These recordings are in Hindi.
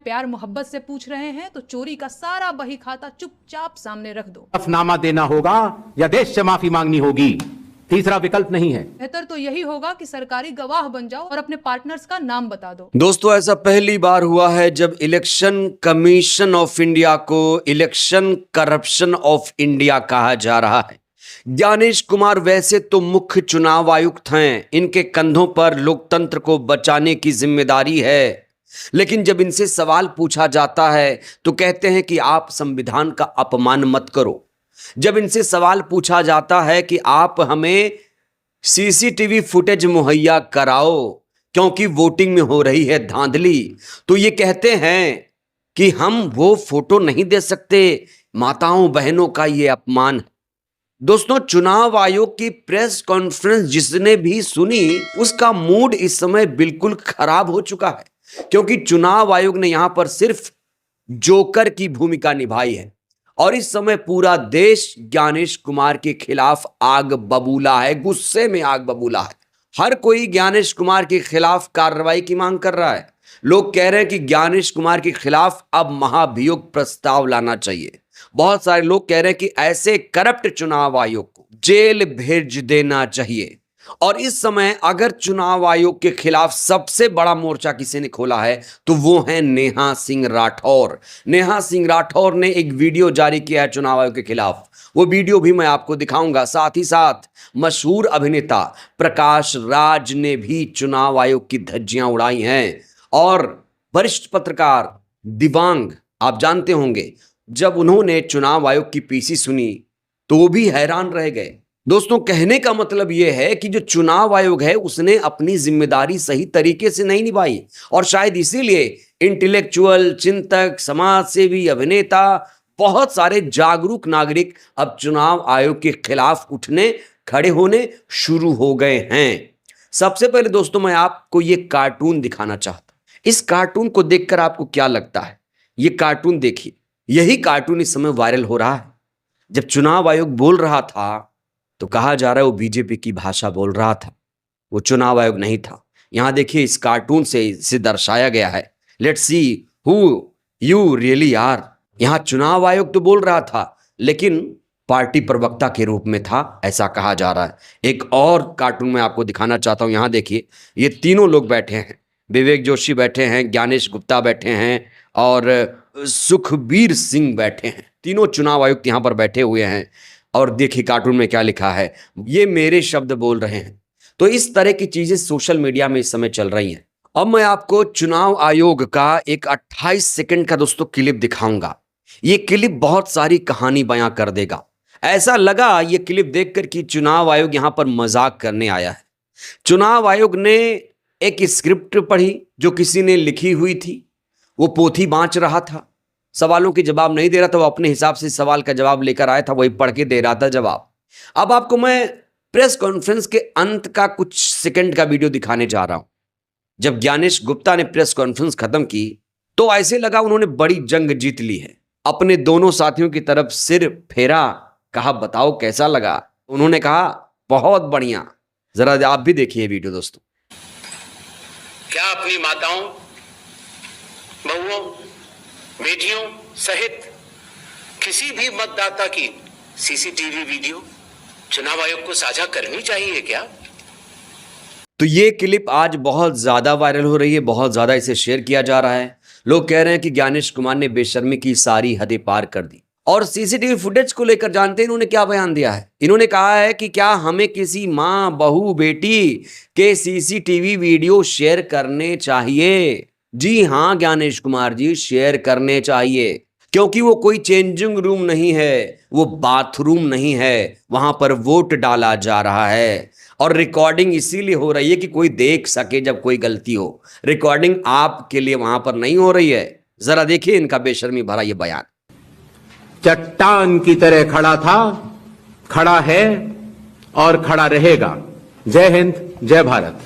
प्यार मोहब्बत से पूछ रहे हैं तो चोरी का सारा बही खाता चुपचाप सामने रख दो। हलफनामा देना होगा या देश से माफी मांगनी होगी, तीसरा विकल्प नहीं है। बेहतर तो यही होगा कि सरकारी गवाह बन जाओ और अपने पार्टनर्स का नाम बता दो। दोस्तों, ऐसा पहली बार हुआ है जब इलेक्शन कमीशन ऑफ इंडिया को इलेक्शन करप्शन ऑफ इंडिया कहा जा रहा है। ज्ञानेश कुमार वैसे तो मुख्य चुनाव आयुक्त हैं, इनके कंधों पर लोकतंत्र को बचाने की जिम्मेदारी है, लेकिन जब इनसे सवाल पूछा जाता है तो कहते हैं कि आप संविधान का अपमान मत करो। जब इनसे सवाल पूछा जाता है कि आप हमें सीसीटीवी फुटेज मुहैया कराओ क्योंकि वोटिंग में हो रही है धांधली, तो ये कहते हैं कि हम वो फोटो नहीं दे सकते। माताओं बहनों का ये अपमान है। दोस्तों, चुनाव आयोग की प्रेस कॉन्फ्रेंस जिसने भी सुनी उसका मूड इस समय बिल्कुल खराब हो चुका है, क्योंकि चुनाव आयोग ने यहां पर सिर्फ जोकर की भूमिका निभाई है और इस समय पूरा देश ज्ञानेश कुमार के खिलाफ आग बबूला है, गुस्से में आग बबूला है। हर कोई ज्ञानेश कुमार के खिलाफ कार्रवाई की मांग कर रहा है। लोग कह रहे हैं कि ज्ञानेश कुमार के खिलाफ अब महाभियोग प्रस्ताव लाना चाहिए। बहुत सारे लोग कह रहे हैं कि ऐसे करप्ट चुनाव आयोग को जेल भेज देना चाहिए। और इस समय अगर चुनाव आयोग के खिलाफ सबसे बड़ा मोर्चा किसी ने खोला है तो वो है नेहा सिंह राठौर। नेहा सिंह राठौर ने एक वीडियो जारी किया है चुनाव आयोग के खिलाफ। वो वीडियो भी मैं आपको दिखाऊंगा। साथ ही साथ मशहूर अभिनेता प्रकाश राज ने भी चुनाव आयोग की धज्जियां उड़ाई हैं और वरिष्ठ पत्रकार दिवांग, आप जानते होंगे, जब उन्होंने चुनाव आयोग की पीसी सुनी तो वो भी हैरान रह गए। दोस्तों, कहने का मतलब यह है कि जो चुनाव आयोग है उसने अपनी जिम्मेदारी सही तरीके से नहीं निभाई और शायद इसीलिए इंटेलेक्चुअल, चिंतक, समाज सेवी, अभिनेता, बहुत सारे जागरूक नागरिक अब चुनाव आयोग के खिलाफ उठने, खड़े होने शुरू हो गए हैं। सबसे पहले दोस्तों, मैं आपको यह कार्टून दिखाना चाहता हूं। इस कार्टून को देखकर आपको क्या लगता है? यह कार्टून देखिए। यही कार्टून इस समय वायरल हो रहा है। जब चुनाव आयोग बोल रहा था तो कहा जा रहा है वो बीजेपी की भाषा बोल रहा था, वो चुनाव आयोग नहीं था। यहां देखिए, इस कार्टून से इसे दर्शाया गया है। Let's see who you really are. यहां चुनाव आयोग तो बोल रहा था लेकिन पार्टी प्रवक्ता के रूप में था, ऐसा कहा जा रहा है। एक और कार्टून मैं आपको दिखाना चाहता हूं। यहां देखिए, ये तीनों लोग बैठे हैं। विवेक जोशी बैठे हैं, ज्ञानेश गुप्ता बैठे हैं और सुखबीर सिंह बैठे हैं। तीनों चुनाव आयुक्त यहां पर बैठे हुए हैं और देखिए कार्टून में क्या लिखा है, ये मेरे शब्द बोल रहे हैं। तो इस तरह की चीजें सोशल मीडिया में इस समय चल रही हैं। अब मैं आपको चुनाव आयोग का एक 28 सेकंड का दोस्तों क्लिप दिखाऊंगा। ये क्लिप बहुत सारी कहानी बयां कर देगा। ऐसा लगा ये क्लिप देखकर कि चुनाव आयोग यहां पर मजाक करने आया है। चुनाव आयोग ने एक स्क्रिप्ट पढ़ी जो किसी ने लिखी हुई थी, वो पोथी बांच रहा था, सवालों के जवाब नहीं दे रहा था, वो अपने हिसाब से सवाल का जवाब लेकर आया था, वही पढ़ के दे रहा था जवाब। अब आपको मैं प्रेस कॉन्फ्रेंस के अंत का कुछ सेकंड का वीडियो दिखाने जा रहा हूं। जब ज्ञानेश गुप्ता ने प्रेस कॉन्फ्रेंस खत्म की तो ऐसे लगा उन्होंने बड़ी जंग जीत ली है। अपने दोनों साथियों की तरफ सिर फेरा, कहा बताओ कैसा लगा? उन्होंने कहा बहुत बढ़िया। जरा आप भी देखिए वीडियो दोस्तों। क्या अपनी माताओं, बहुओं, बेटियों सहित किसी भी मतदाता की सीसीटीवी वीडियो चुनाव आयोग को साझा करनी चाहिए क्या? तो ये क्लिप आज बहुत ज्यादा वायरल हो रही है, बहुत ज्यादा इसे शेयर किया जा रहा है। लोग कह रहे हैं कि ज्ञानेश कुमार ने बेशर्मी की सारी हदें पार कर दी। और सीसीटीवी फुटेज को लेकर जानते हैं इन्होंने क्या बयान दिया है। इन्होंने कहा है कि क्या हमें किसी मां, बहू, बेटी के सीसीटीवी वीडियो शेयर करने चाहिए? जी हां ज्ञानेश कुमार जी, शेयर करने चाहिए, क्योंकि वो कोई चेंजिंग रूम नहीं है, वो बाथरूम नहीं है, वहां पर वोट डाला जा रहा है। और रिकॉर्डिंग इसीलिए हो रही है कि कोई देख सके जब कोई गलती हो। रिकॉर्डिंग आपके लिए वहां पर नहीं हो रही है। जरा देखिए इनका बेशर्मी भरा ये बयान। चट्टान की तरह खड़ा था, खड़ा है और खड़ा रहेगा। जय हिंद, जय भारत।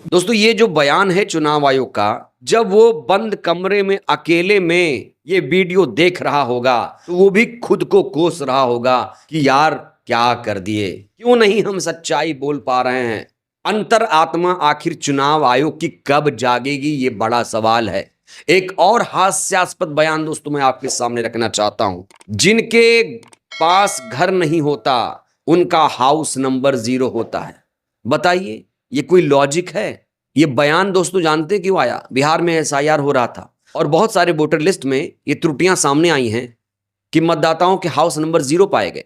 दोस्तों ये जो बयान है चुनाव आयोग का, जब वो बंद कमरे में अकेले में ये वीडियो देख रहा होगा तो वो भी खुद को कोस रहा होगा कि यार क्या कर दिए, क्यों नहीं हम सच्चाई बोल पा रहे हैं। अंतर आत्मा आखिर चुनाव आयोग की कब जागेगी, ये बड़ा सवाल है। एक और हास्यास्पद बयान दोस्तों मैं आपके सामने रखना चाहता हूं। जिनके पास घर नहीं होता उनका हाउस नंबर 0 होता है। बताइए ये कोई लॉजिक है? ये बयान दोस्तों जानते क्यों आया? बिहार में SIR हो रहा था और बहुत सारे वोटर लिस्ट में ये त्रुटियां सामने आई हैं कि मतदाताओं के हाउस नंबर 0 पाए गए।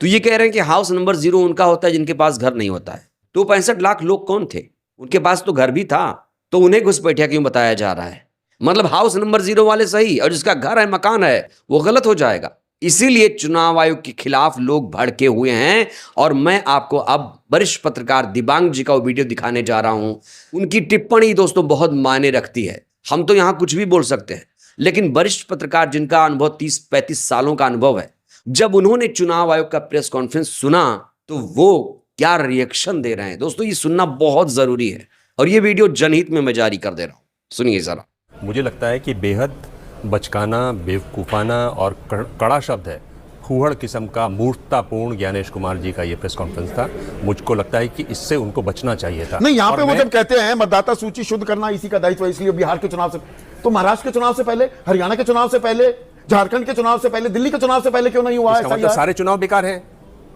तो ये कह रहे हैं कि हाउस नंबर 0 उनका होता है जिनके पास घर नहीं होता है। तो 65 लाख लोग कौन थे? उनके पास तो घर भी था, तो उन्हें घुसपैठिया क्यों बताया जा रहा है? मतलब हाउस नंबर 0 वाले सही और जिसका घर है, मकान है, वो गलत हो जाएगा। इसीलिए चुनाव आयोग के खिलाफ लोग भड़के हुए हैं और मैं आपको अब वरिष्ठ पत्रकार दिबांग जी का वो वीडियो दिखाने जा रहा हूं। उनकी टिप्पणी दोस्तों बहुत मायने रखती है। हम तो यहां कुछ भी बोल सकते हैं, लेकिन वरिष्ठ पत्रकार जिनका अनुभव 30-35 सालों का अनुभव है, जब उन्होंने चुनाव आयोग का प्रेस कॉन्फ्रेंस सुना तो वो क्या रिएक्शन दे रहे हैं दोस्तों, ये सुनना बहुत जरूरी है। और ये वीडियो जनहित में मैं जारी कर दे रहा हूं, सुनिए जरा। मुझे लगता है कि बेहद बचकाना, बेवकूफ़ाना और कड़ा शब्द है, फूहड़ किस्म का मूर्खतापूर्ण ज्ञानेश कुमार जी का ये प्रेस कॉन्फ्रेंस था। मुझको लगता है कि इससे उनको बचना चाहिए था। नहीं, यहाँ पे वो जब कहते हैं मतदाता सूची शुद्ध करना इसी का दायित्व है, इसलिए बिहार के चुनाव से, तो महाराष्ट्र के चुनाव से पहले, हरियाणा के चुनाव से पहले, झारखंड के चुनाव से पहले, दिल्ली के चुनाव से पहले क्यों नहीं हुआ? इसका मतलब सारे चुनाव बेकार हैं?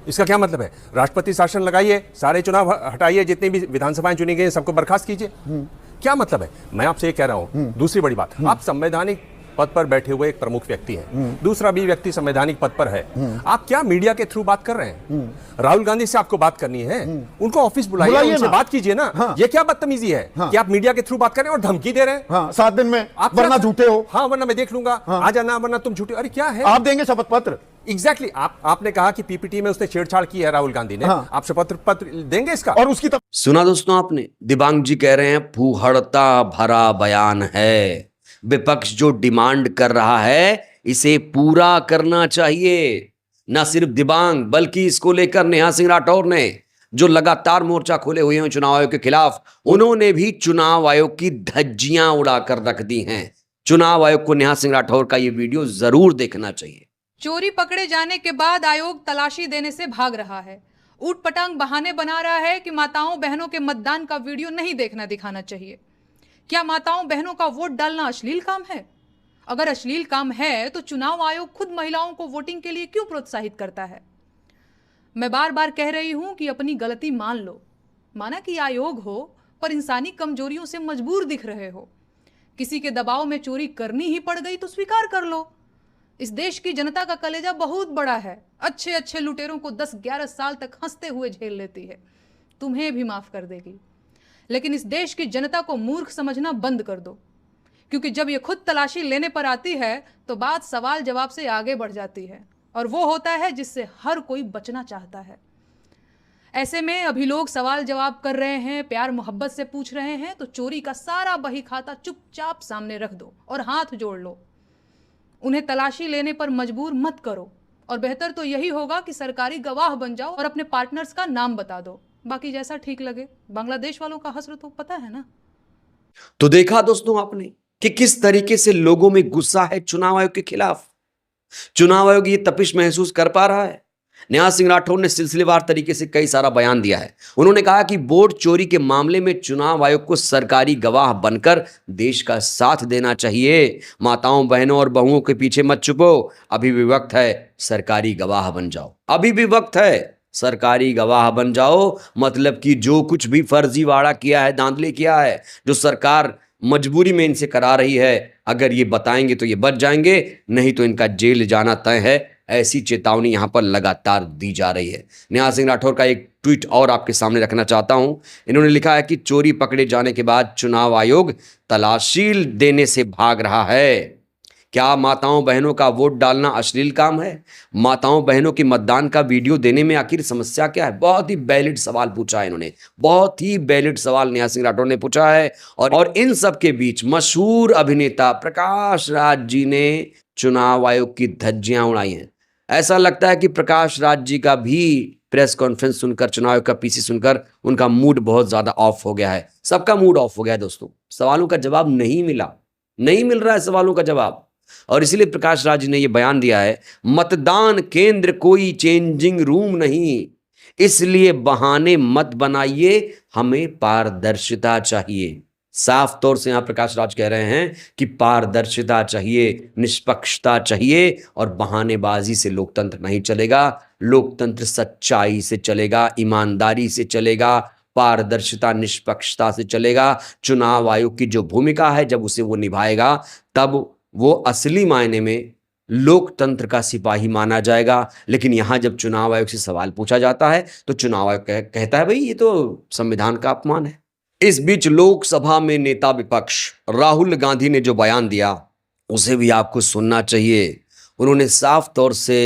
इसका क्या मतलब है? राष्ट्रपति शासन लगाइए, सारे चुनाव हटाइए, जितनी भी विधानसभाएं चुनी गई सबको बर्खास्त कीजिए। क्या मतलब है? मैं आपसे ये कह रहा हूं। दूसरी बड़ी बात, आप संवैधानिक पद पर बैठे हुए एक प्रमुख व्यक्ति हैं, दूसरा भी व्यक्ति संवैधानिक पद पर है। आप क्या मीडिया के थ्रू बात कर रहे हैं? राहुल गांधी से आपको बात करनी है, उनको ऑफिस बुलाइए, उनसे बात कीजिए ना। हाँ। ये क्या बदतमीजी है कि आप मीडिया के थ्रू बात कर रहे हैं और धमकी दे रहे हैं? हाँ, 7 दिन में आप वरना झूठे हो। हाँ, वरना मैं देख लूंगा। आ जाना, वरना तुम झूठे। अरे क्या है? आप देंगे शपथ पत्र? एग्जैक्टली आपने कहा कि पीपीटी में उसने छेड़छाड़ की है राहुल गांधी ने। हाँ। आप शपथ पत्र देंगे इसका? और उसकी सुना दोस्तों आपने, दिबांग जी कह रहे हैं फूहड़ता भरा बयान है। विपक्ष जो डिमांड कर रहा है इसे पूरा करना चाहिए। न सिर्फ दिबांग बल्कि इसको लेकर नेहा सिंह राठौर ने जो लगातार मोर्चा खोले हुए हैं चुनाव आयोग के खिलाफ, उन्होंने भी चुनाव आयोग की धज्जियां उड़ाकर रख दी हैं। चुनाव आयोग को नेहा सिंह राठौर का ये वीडियो जरूर देखना चाहिए। चोरी पकड़े जाने के बाद आयोग तलाशी देने से भाग रहा है। ऊट पटांग बहाने बना रहा है कि माताओं बहनों के मतदान का वीडियो नहीं देखना दिखाना चाहिए। क्या माताओं बहनों का वोट डालना अश्लील काम है? अगर अश्लील काम है तो चुनाव आयोग खुद महिलाओं को वोटिंग के लिए क्यों प्रोत्साहित करता है? मैं बार बार कह रही हूं कि अपनी गलती मान लो। माना कि आयोग हो पर इंसानी कमजोरियों से मजबूर दिख रहे हो। किसी के दबाव में चोरी करनी ही पड़ गई तो स्वीकार कर लो। इस देश की जनता का कलेजा बहुत बड़ा है। अच्छे अच्छे लुटेरों को 10-11 साल तक हंसते हुए झेल लेती है, तुम्हें भी माफ कर देगी। लेकिन इस देश की जनता को मूर्ख समझना बंद कर दो, क्योंकि जब ये खुद तलाशी लेने पर आती है तो बात सवाल जवाब से आगे बढ़ जाती है, और वो होता है जिससे हर कोई बचना चाहता है। ऐसे में अभी लोग सवाल जवाब कर रहे हैं, प्यार मोहब्बत से पूछ रहे हैं, तो चोरी का सारा बही खाता चुपचाप सामने रख दो और हाथ जोड़ लो। उन्हें तलाशी लेने पर मजबूर मत करो, और बेहतर तो यही होगा कि सरकारी गवाह बन जाओ और अपने पार्टनर्स का नाम बता दो। बाकी जैसा ठीक लगे। बांग्लादेश वालों का हसरत तो पता है ना। तो देखा दोस्तों आपने कि किस तरीके से लोगों में गुस्सा है चुनाव आयोग के खिलाफ। चुनाव आयोग ये तपिश महसूस कर पा रहा है। नेहा सिंह राठौर ने सिलसिलेवार तरीके से कई सारा बयान दिया है। उन्होंने कहा कि वोट चोरी के मामले में चुनाव आयोग को सरकारी गवाह बनकर देश का साथ देना चाहिए। माताओं बहनों और बहुओं के पीछे मत छुपो, अभी भी वक्त है, सरकारी गवाह बन जाओ। अभी भी वक्त है, सरकारी गवाह बन जाओ। मतलब कि जो कुछ भी फर्जीवाड़ा किया है, धांधली किया है, जो सरकार मजबूरी में इनसे करा रही है, अगर ये बताएंगे तो ये बच जाएंगे, नहीं तो इनका जेल जाना तय है। ऐसी चेतावनी यहां पर लगातार दी जा रही है। नेहा सिंह राठौर का एक ट्वीट और आपके सामने रखना चाहता हूं। इन्होंने लिखा है कि चोरी पकड़े जाने के बाद चुनाव आयोग तलाशी देने से भाग रहा है। क्या माताओं बहनों का वोट डालना अश्लील काम है? माताओं बहनों के मतदान का वीडियो देने में आखिर समस्या क्या है? बहुत ही वैलिड सवाल पूछा है इन्होंने, बहुत ही वैलिड सवाल नेहा सिंह राठौर ने पूछा है। और इन सब के बीच मशहूर अभिनेता प्रकाश राज जी ने चुनाव आयोग की धज्जियां उड़ाई हैं। ऐसा लगता है कि प्रकाश राज जी का भी प्रेस कॉन्फ्रेंस सुनकर, चुनाव आयोग का पीसी सुनकर उनका मूड बहुत ज्यादा ऑफ हो गया है। सबका मूड ऑफ हो गया है दोस्तों। सवालों का जवाब नहीं मिला, नहीं मिल रहा है सवालों का जवाब। और इसीलिए प्रकाश राज ने यह बयान दिया है, मतदान केंद्र कोई चेंजिंग रूम नहीं, इसलिए बहाने मत बनाइए, हमें पारदर्शिता चाहिए। साफ तौर से यहां प्रकाश राज कह रहे हैं कि पारदर्शिता चाहिए, निष्पक्षता चाहिए, और बहानेबाजी से लोकतंत्र नहीं चलेगा। लोकतंत्र सच्चाई से चलेगा, ईमानदारी से चलेगा, पारदर्शिता निष्पक्षता से चलेगा। चुनाव आयोग की जो भूमिका है, जब उसे वो निभाएगा, तब वो असली मायने में लोकतंत्र का सिपाही माना जाएगा। लेकिन यहां जब चुनाव आयोग से सवाल पूछा जाता है तो चुनाव आयोग कहता है भाई ये तो संविधान का अपमान है। इस बीच लोकसभा में नेता विपक्ष राहुल गांधी ने जो बयान दिया उसे भी आपको सुनना चाहिए। उन्होंने साफ तौर से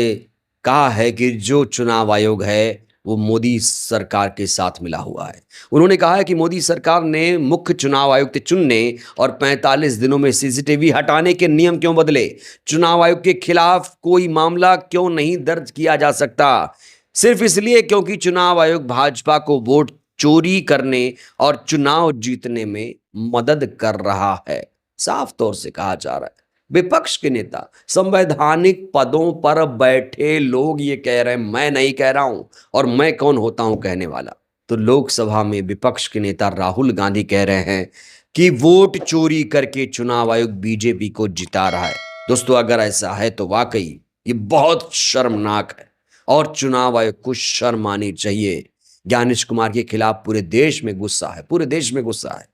कहा है कि जो चुनाव आयोग है वो मोदी सरकार के साथ मिला हुआ है। उन्होंने कहा है कि मोदी सरकार ने मुख्य चुनाव आयुक्त चुनने और 45 दिनों में सीसीटीवी हटाने के नियम क्यों बदले? चुनाव आयोग के खिलाफ कोई मामला क्यों नहीं दर्ज किया जा सकता? सिर्फ इसलिए क्योंकि चुनाव आयोग भाजपा को वोट चोरी करने और चुनाव जीतने में मदद कर रहा है। साफ तौर से कहा जा रहा है। विपक्ष के नेता, संवैधानिक पदों पर बैठे लोग ये कह रहे हैं, मैं नहीं कह रहा हूं, और मैं कौन होता हूं कहने वाला। तो लोकसभा में विपक्ष के नेता राहुल गांधी कह रहे हैं कि वोट चोरी करके चुनाव आयोग बीजेपी को जिता रहा है। दोस्तों अगर ऐसा है तो वाकई ये बहुत शर्मनाक है और चुनाव आयोग को शर्म आनी चाहिए। ज्ञानेश कुमार के खिलाफ पूरे देश में गुस्सा है, पूरे देश में गुस्सा है।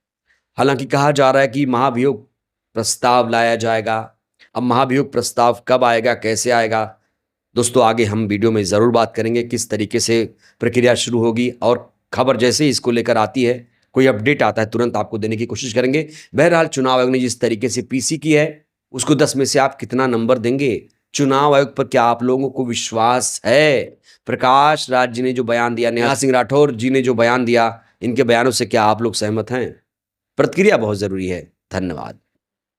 हालांकि कहा जा रहा है कि महाभियोग प्रस्ताव लाया जाएगा। अब महाभियोग प्रस्ताव कब आएगा, कैसे आएगा, दोस्तों आगे हम वीडियो में ज़रूर बात करेंगे किस तरीके से प्रक्रिया शुरू होगी। और खबर जैसे ही इसको लेकर आती है, कोई अपडेट आता है, तुरंत आपको देने की कोशिश करेंगे। बहरहाल चुनाव आयोग ने जिस तरीके से पीसी की है उसको 10 में से आप कितना नंबर देंगे? चुनाव आयोग पर क्या आप लोगों को विश्वास है? प्रकाश राज जी ने जो बयान दिया, नेहा सिंह राठौर जी ने जो बयान दिया, इनके बयानों से क्या आप लोग सहमत हैं? प्रतिक्रिया बहुत जरूरी है। धन्यवाद।